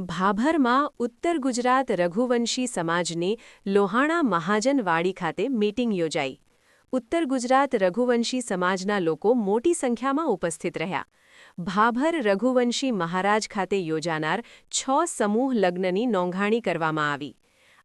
ભાભરમાં ઉત્તર ગુજરાત રઘુવંશી સમાજની લોહાણા મહાજન વાડી ખાતે મીટિંગ યોજાઈ। ઉત્તર ગુજરાત રઘુવંશી સમાજના લોકો મોટી સંખ્યામાં ઉપસ્થિત રહ્યા। ભાભર રઘુવંશી મહારાજ ખાતે યોજાનાર 6 સમૂહ લગ્નની નોંધાણી કરવામાં આવી।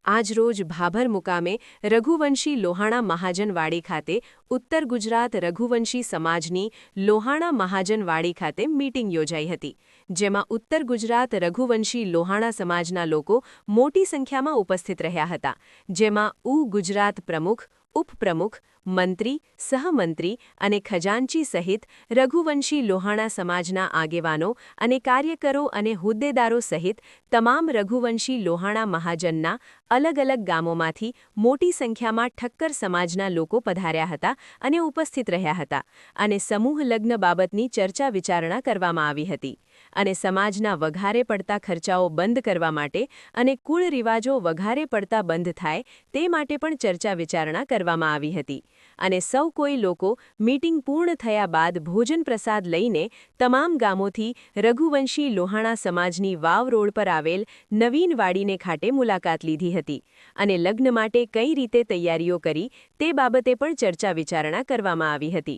આજરોજ ભાભર મુકામે રઘુવંશી લોહાણા મહાજન વાડી ખાતે ઉત્તર ગુજરાત રઘુવંશી સમાજની લોહાણા મહાજન વાડી ખાતે મીટિંગ યોજાઈ હતી, જેમાં ઉત્તર ગુજરાત રઘુવંશી લોહાણા સમાજના લોકો મોટી સંખ્યામાં ઉપસ્થિત રહ્યા હતા, જેમાં ગુજરાત પ્રમુખ, ઉપપ્રમુખ, મંત્રી, સહમંત્રી અને ખજાનચી સહિત રઘુવંશી લોહાણા સમાજના આગેવાનો અને કાર્યકરો અને હોદ્દેદારો સહિત તમામ રઘુવંશી લોહાણા મહાજનના અલગ અલગ ગામોમાંથી મોટી સંખ્યામાં ઠક્કર સમાજના લોકો પધાર્યા હતા અને ઉપસ્થિત રહ્યા હતા અને સમૂહ લગ્ન બાબતની ચર્ચા વિચારણા કરવામાં આવી હતી અને સમાજના વઘારે પડતા ખર્ચાઓ બંધ કરવા માટે અને કુળ રિવાજો વઘારે પડતા બંધ થાય તે માટે પણ ચર્ચા વિચારણા કરવામાં આવી હતી અને સૌ કોઈ લોકો મીટિંગ પૂર્ણ થયા બાદ ભોજન પ્રસાદ લઈને તમામ ગામોથી રઘુવંશી લોહાણા સમાજની વાવ રોડ પર આવેલ નવીન વાડીને ખાતે મુલાકાત લીધી હતી અને લગ્ન માટે કઈ રીતે તૈયારીઓ કરી તે બાબતે પણ ચર્ચા વિચારણા કરવામાં આવી હતી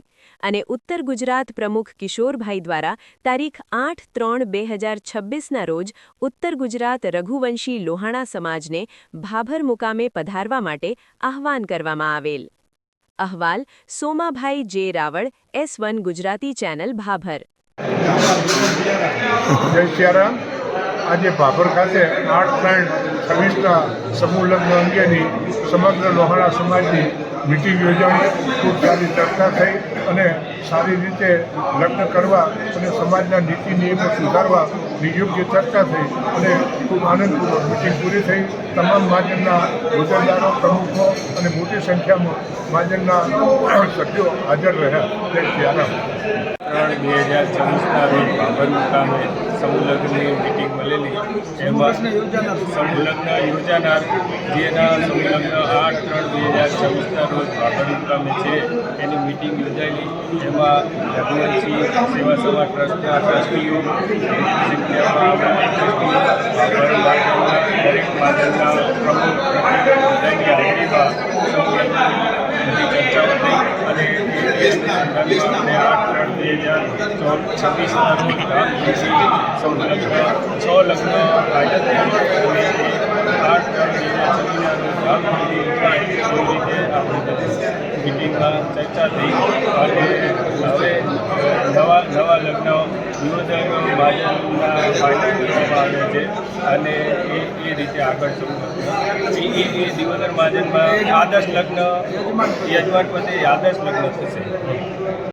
અને ઉત્તર ગુજરાત પ્રમુખ કિશોરભાઈ દ્વારા તારીખ 8/3/2026ના રોજ ઉત્તર ગુજરાત રઘુવંશી લોહાણા સમાજને ભાભર મુકામે પધારવા માટે આહવાન કરવામાં આવેલ। અહેવાલ સોમાભાઈ જે રાવળ, S1 ગુજરાતી ચેનલ, ભાભર। જય સિયારામ। આજે ભાભર ખાતે 8/3/26ના સમૂહ લગ્ન અંગેની સમગ્ર લોહાણા સમાજની મીટિંગ યોજાણી। ખૂબ સારી ચર્ચા થઈ અને સારી રીતે લગ્ન કરવા અને સમાજના નીતિ નિયમો સુધારવાની યોગ્ય ચર્ચા થઈ અને ખૂબ આનંદપૂર્વક મીટિંગ પૂરી થઈ। તમામ મહાજનના હોદ્દેદારો, પ્રમુખો અને મોટી સંખ્યામાં મહાજનના સભ્યો હાજર રહ્યા। જય સિયારામ। 3/2024ના રોજ ભાભર મુકામે સમૂહ લગ્નની મીટિંગ મળેલી, એમાં સમૂહ લગ્ન યોજાનાર જેના સમૂહ લગ્ન 8/3/2024ના રોજ ભાભર મુકામે છે એની મીટિંગ યોજાયેલી। એમાં રઘુવંશી સેવા સમાજ ટ્રસ્ટના ટ્રસ્ટીઓ, ભાભર મહાજનના દરેક મહાજનના પ્રમુખ બધાની હાજરીમાં સમૂહ લગ્નની બધી ચર્ચાઓ થઈ અને આપણે 8/3/2026ના રોજ ધામધૂમથી સમૂહ લગ્ન 6 લગ્ન આયોજન થયા અને 8/3/2026ના રોજ ધામધૂમથી ઉજવાય એવી રીતે આપણી બધી મીટિંગમાં ચર્ચા થઈ અને હવે નવા લગ્ન દિવોદર મહાજનના ફાઇનલ કરવામાં આવે છે અને એ રીતે આગળ સમૂહ એ દિવોદર મહાજનમાં આદર્શ લગ્ન યજમાન પદે આદર્શ લગ્ન થશે।